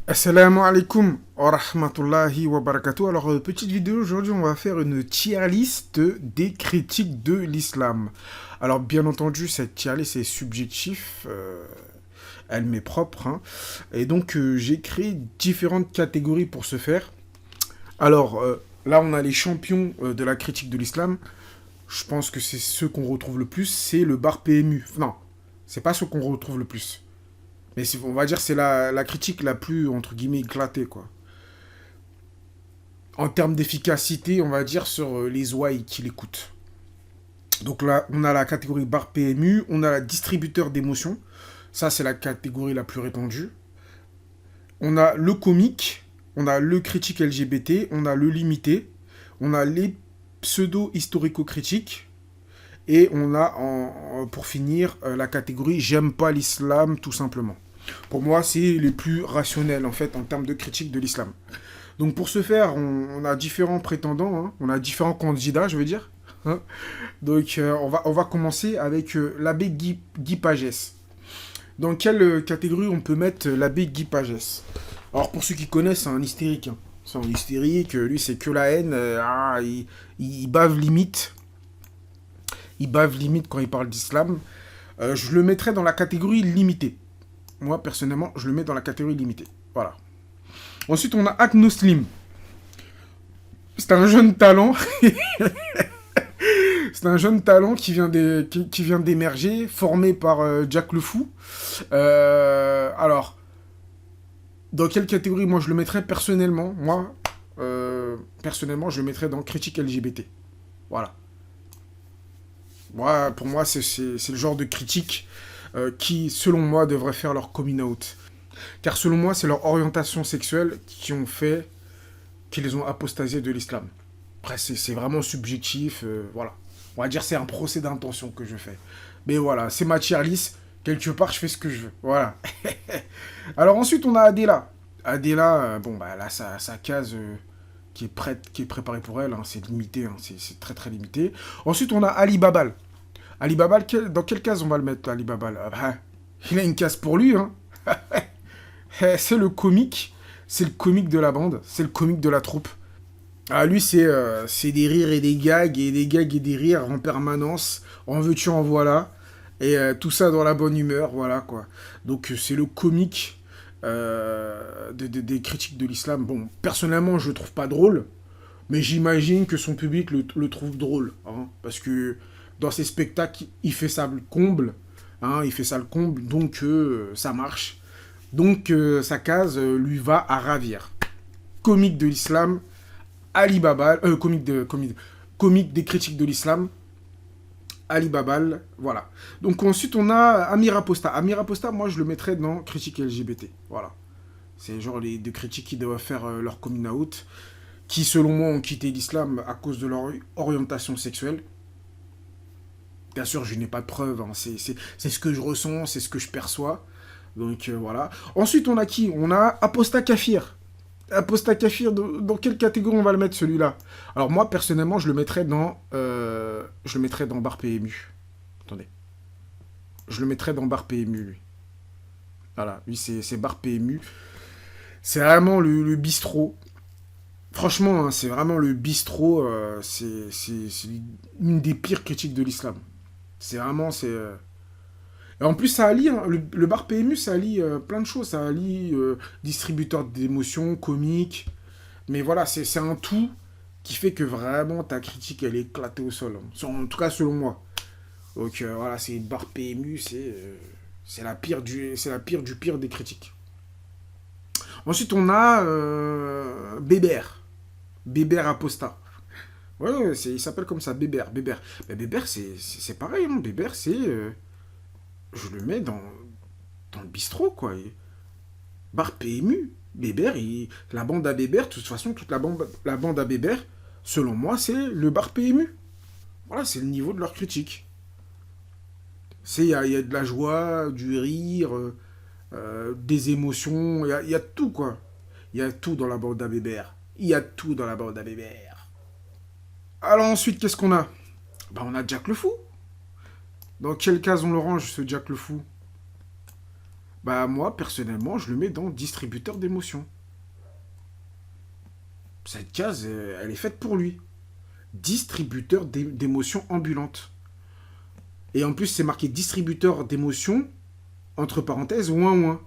Assalamu alaikum wa rahmatullahi wa barakatuh. Alors, petite vidéo, aujourd'hui, on va faire une tier list des critiques de l'islam. Alors, bien entendu, cette tier list est subjectif, elle m'est propre, hein. Et donc, j'ai créé différentes catégories pour ce faire. Alors, là, on a les champions de la critique de l'islam. Je pense que c'est ceux qu'on retrouve le plus, c'est le bar PMU. Non, c'est pas ceux qu'on retrouve le plus. Mais on va dire c'est la critique la plus, entre guillemets, éclatée, quoi. En termes d'efficacité, on va dire, sur les ouailles qui l'écoutent. Donc là, on a la catégorie bar PMU, on a la distributeur d'émotions. Ça, c'est la catégorie la plus répandue. On a le comique, on a le critique LGBT, on a le limité, on a les pseudo-historico-critiques, et on a, pour finir, la catégorie j'aime pas l'islam, tout simplement. Pour moi, c'est les plus rationnels, en fait, en termes de critique de l'islam. Donc pour ce faire, on a différents prétendants, hein. On a différents candidats, je veux dire, hein. Donc on va commencer avec l'abbé Guy Pagès. Dans quelle catégorie on peut mettre l'abbé Guy Pagès? Alors pour ceux qui connaissent, c'est un hystérique, hein. C'est un hystérique, lui c'est que la haine, il bave limite. Il bave limite quand il parle d'islam. Je le mettrais dans la catégorie limitée. Moi personnellement, je le mets dans la catégorie limitée. Voilà. Ensuite, on a Agnoslim. C'est un jeune talent. C'est un jeune talent qui vient d'émerger, formé par Jack le Fou. Alors, dans quelle catégorie moi je le mettrais personnellement? Moi, personnellement, je le mettrais dans critique LGBT. Voilà. Moi, pour moi, c'est le genre de critique qui, selon moi, devrait faire leur coming out. Car selon moi, c'est leur orientation sexuelle qui les ont apostasiés de l'islam. Après, c'est vraiment subjectif, voilà. On va dire c'est un procès d'intention que je fais. Mais voilà, c'est ma tier list. Quelque part, je fais ce que je veux. Voilà. Alors ensuite, on a Adela. Adela, bon, bah là, sa case qui est prête, qui est préparée pour elle, hein, c'est limité, hein, c'est très très limité. Ensuite, on a Ali Babal. Ali Babal, dans quelle case on va le mettre, Ali Babal? Ah bah, il a une case pour lui, hein. C'est le comique. C'est le comique de la bande. C'est le comique de la troupe. Ah, lui, c'est des rires et des gags, et des gags et des rires en permanence. En veux-tu, en voilà. Et tout ça dans la bonne humeur, voilà, quoi. Donc, c'est le comique des critiques de l'islam. Bon, personnellement, je le trouve pas drôle, mais j'imagine que son public le trouve drôle, hein, parce que dans ses spectacles, il fait ça le comble, hein, il fait ça le comble, donc ça marche. Donc, sa case lui va à ravir. Comique de l'islam, Ali Babal, comique des critiques de l'islam, Ali Babal, voilà. Donc ensuite on a Amir Aposta. Amir Aposta, moi je le mettrais dans critique LGBT, voilà. C'est genre les deux critiques qui doivent faire leur coming out, qui selon moi ont quitté l'islam à cause de leur orientation sexuelle. Bien sûr, je n'ai pas de preuves, hein. C'est ce que je ressens, c'est ce que je perçois. Donc voilà. Ensuite on a qui? On a Aposta Kafir. Apostat Kafir, dans quelle catégorie on va le mettre celui-là? Alors moi personnellement je le mettrais dans bar PMU. Attendez, je le mettrais dans bar PMU lui. Voilà, lui c'est bar PMU. C'est vraiment le bistrot. Franchement, hein, c'est vraiment le bistrot. C'est une des pires critiques de l'islam. C'est vraiment Et en plus, ça allie, hein, le bar PMU, ça allie plein de choses. Ça allie distributeur d'émotions, comique. Mais voilà, c'est un tout qui fait que vraiment ta critique, elle est éclatée au sol, hein. En tout cas, selon moi. Donc voilà, c'est bar PMU, c'est la pire du pire des critiques. Ensuite, on a Bébert. Bébert Aposta. Ouais, ouais, il s'appelle comme ça, Bébert. Bébert. Mais Bébert, c'est pareil, hein. Bébert, je le mets dans le bistrot, quoi. Bar PMU. Bébert, la bande à Bébert, de toute façon, toute la bande à Bébert, selon moi, c'est le bar PMU. Voilà, c'est le niveau de leur critique. Il y a de la joie, du rire, des émotions, y a tout, quoi. Il y a tout dans la bande à Bébert. Il y a tout dans la bande à Bébert. Alors ensuite, qu'est-ce qu'on a? Bah, on a Jack le Fou. Dans quelle case on le range, ce Jack le Fou? Bah moi, personnellement, je le mets dans distributeur d'émotions. Cette case, elle est faite pour lui. Distributeur d'émotions ambulantes. Et en plus, c'est marqué distributeur d'émotions, entre parenthèses, ouin ouin.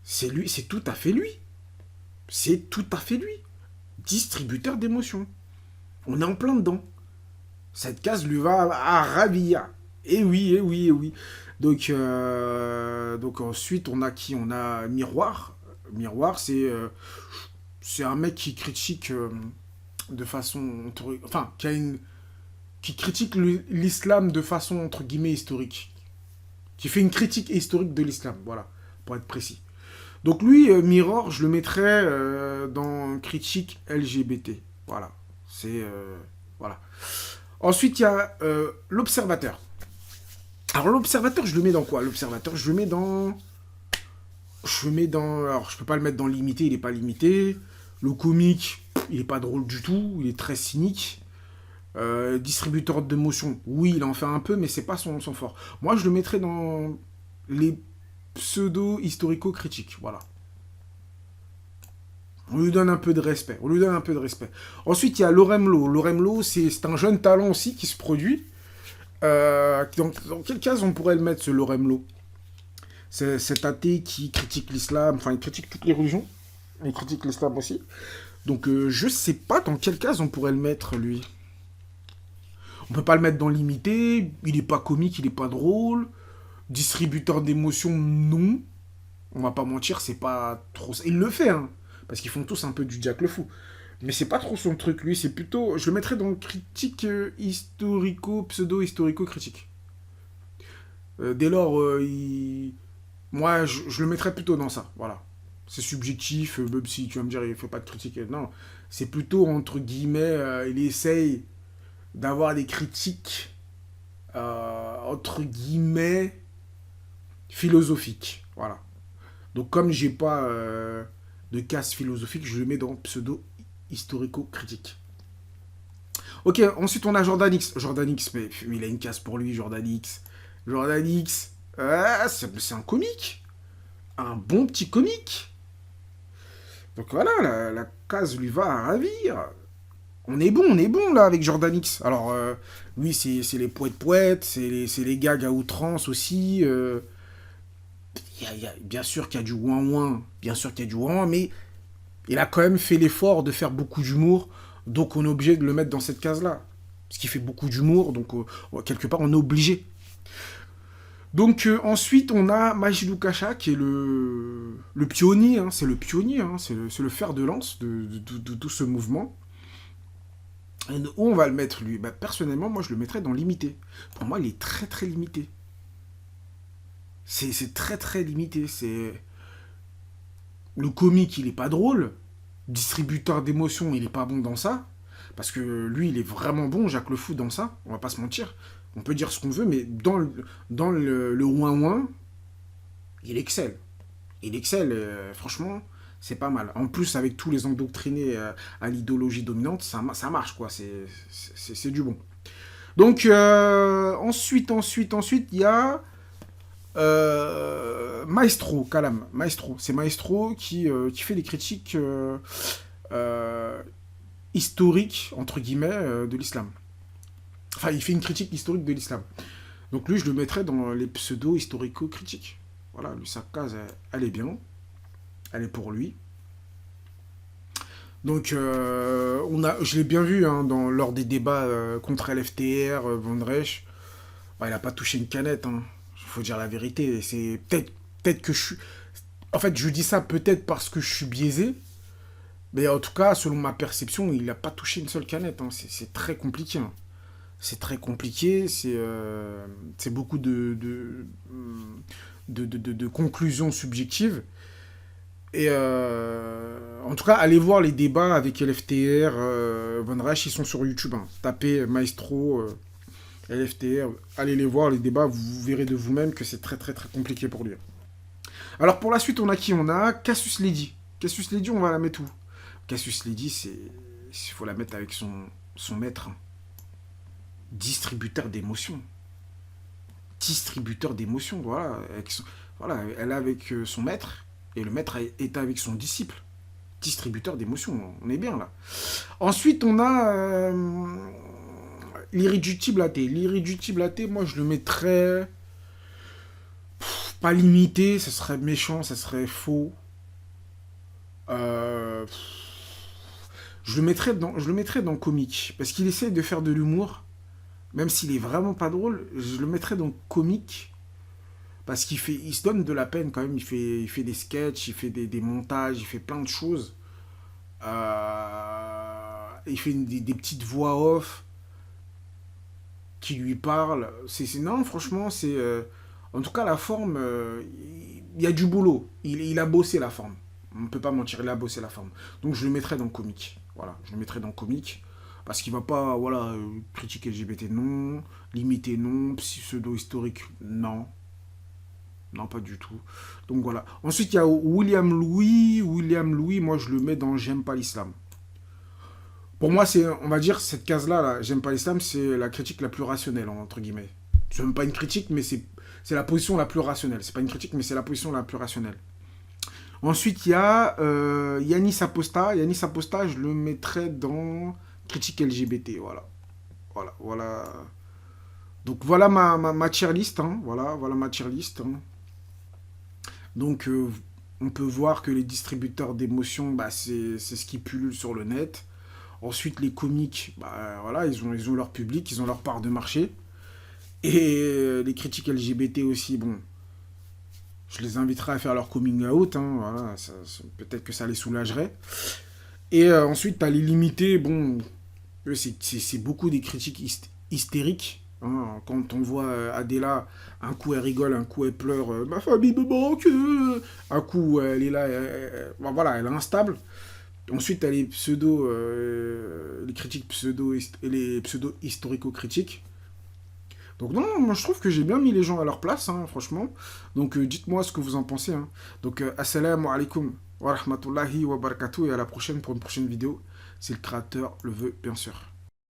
C'est lui, c'est tout à fait lui. C'est tout à fait lui. Distributeur d'émotions. On est en plein dedans. Cette case lui va à ravir. Et oui, et oui, et oui. Donc ensuite, on a qui? On a Miroir. Miroir, c'est un mec qui critique de façon... Enfin, qui critique l'islam de façon, entre guillemets, historique. Qui fait une critique historique de l'islam, voilà, pour être précis. Donc lui, Mirror, je le mettrais dans critique LGBT. Voilà. C'est... voilà. Ensuite, il y a l'Observateur. Alors l'Observateur, je le mets dans quoi? L'Observateur, je le mets dans... Je le mets dans... Alors, je peux pas le mettre dans limité, il est pas limité. Le comique, il est pas drôle du tout, il est très cynique. Distributeur d'émotions, oui, il en fait un peu, mais c'est pas son fort. Moi, je le mettrais dans les pseudo-historico-critiques, voilà. On lui donne un peu de respect, on lui donne un peu de respect. Ensuite, il y a Loremlo. Loremlo, c'est un jeune talent aussi qui se produit. Dans quelle case on pourrait le mettre, ce Loremlo? C'est cet athée qui critique l'islam, enfin, il critique toutes les religions. Il critique l'islam aussi. Donc, je sais pas dans quelle case on pourrait le mettre, lui. On peut pas le mettre dans limité, il est pas comique, il est pas drôle. Distributeur d'émotions, non. On va pas mentir, c'est pas trop... Il le fait, hein, parce qu'ils font tous un peu du Jack le Fou. Mais c'est pas trop son truc, lui, c'est plutôt... Je le mettrais dans critique pseudo-historico-critique. Dès lors, moi, je le mettrais plutôt dans ça, voilà. C'est subjectif, même si tu vas me dire, il faut pas de critique. Non, c'est plutôt, entre guillemets, il essaye d'avoir des critiques, entre guillemets, philosophiques. Voilà. Donc comme j'ai pas de casse philosophique, je le mets dans pseudo-historico-critique. Ok, ensuite on a Jordan X. Jordan X, mais il a une casse pour lui, Jordan X. Jordan X, c'est un comique. Un bon petit comique. Donc voilà, la case lui va à ravir. On est bon là avec Jordan X. Alors, oui, c'est les poètes-poètes, c'est les gags à outrance aussi. Bien sûr qu'il y a du ouin-ouin, bien sûr qu'il y a du ouin-ouin, mais il a quand même fait l'effort de faire beaucoup d'humour, donc on est obligé de le mettre dans cette case-là. Parce qu'il fait beaucoup d'humour, donc quelque part on est obligé. Donc ensuite on a Majidou Kacha qui est le pionnier, hein, c'est le pionnier, hein, c'est le fer de lance de tout ce mouvement. Et où on va le mettre lui? Bah, personnellement, moi je le mettrais dans limité. Pour moi, il est très très limité. C'est très très limité. C'est le comique, il est pas drôle. Distributeur d'émotions, il est pas bon dans ça. Parce que lui, il est vraiment bon, Jacques Le Fou, dans ça. On va pas se mentir. On peut dire ce qu'on veut, mais dans le ouin-ouin, il excelle. Il excelle, franchement, c'est pas mal. En plus, avec tous les endoctrinés à l'idéologie dominante, ça marche, quoi. C'est du bon. Donc, ensuite, il y a Maestro, Calam. Maestro. C'est Maestro qui fait des critiques historiques, entre guillemets, de l'islam. Enfin, il fait une critique historique de l'islam. Donc lui, je le mettrais dans les pseudo-historico-critiques. Voilà, lui, sa case, elle est bien. Elle est pour lui. Donc, je l'ai bien vu hein, lors des débats contre LFTR, Von Reich. Il n'a pas touché une canette. Il faut dire la vérité. C'est peut-être que je suis... En fait, je dis ça peut-être parce que je suis biaisé. Mais en tout cas, selon ma perception, il n'a pas touché une seule canette. Hein. C'est très compliqué. Hein. C'est très compliqué. C'est beaucoup de conclusions subjectives. Et en tout cas, allez voir les débats avec LFTR, Von Reich, ils sont sur YouTube. Hein. Tapez Maestro, LFTR, allez les voir, les débats, vous verrez de vous-même que c'est très très très compliqué pour lui. Alors pour la suite, on a qui? On a Cassius Lady. Cassius Lady, on va la mettre où? Cassius Lady, il faut la mettre avec son maître. Distributeur d'émotions. distributeur d'émotions, voilà. Voilà, elle est avec son maître, et le maître est avec son disciple. Distributeur d'émotions, on est bien là. Ensuite, on a l'irréductible athée. L'irréductible athée, moi, je le mettrais pas limité, ça serait méchant, ça serait faux. Euh, je le mettrais dans comique, parce qu'il essaye de faire de l'humour, même s'il est vraiment pas drôle, je le mettrais dans comique, parce il se donne de la peine quand même, il fait des sketchs, il fait des montages, il fait plein de choses. Il fait des petites voix off qui lui parlent. Non, franchement, c'est... en tout cas, la forme, il y a du boulot. Il a bossé la forme. On ne peut pas mentir, il a bossé la forme. Donc je le mettrais dans comique. Voilà, je le mettrais dans comique. Parce qu'il va pas, voilà, critiquer LGBT, non. Limiter, non. Pseudo-historique, non. Non, pas du tout. Donc voilà. Ensuite, il y a William Louis. William Louis, moi, je le mets dans J'aime pas l'islam. Pour moi, c'est, on va dire, cette case-là, là, J'aime pas l'islam, c'est la critique la plus rationnelle, entre guillemets. C'est même pas une critique, mais c'est la position la plus rationnelle. C'est pas une critique, mais c'est la position la plus rationnelle. Ensuite, il y a Yanis Aposta. Yanis Aposta, je le mettrais dans critique LGBT. Voilà. Voilà. Voilà. Donc, voilà ma tier list. Hein. Voilà ma tier list. Hein. Donc, on peut voir que les distributeurs d'émotions, bah, c'est ce qui pullule sur le net. Ensuite, les comiques, bah, voilà, ils ont leur public, ils ont leur part de marché. Et les critiques LGBT aussi, bon, je les inviterai à faire leur coming out, hein, voilà, peut-être que ça les soulagerait. Et ensuite, t'as les limités, bon, c'est beaucoup des critiques hystériques. Hein, quand on voit Adela, un coup elle rigole, un coup elle pleure, ma famille me manque, un coup elle est là, bon, voilà, elle est instable. Ensuite, t'as les les critiques pseudo et les pseudo historico-critiques. Donc non, moi je trouve que j'ai bien mis les gens à leur place, hein, franchement. Donc dites-moi ce que vous en pensez. Hein. Donc assalamu alaikum wa rahmatullahi wa barakatuh et à la prochaine pour une prochaine vidéo. Si le créateur le veut, bien sûr.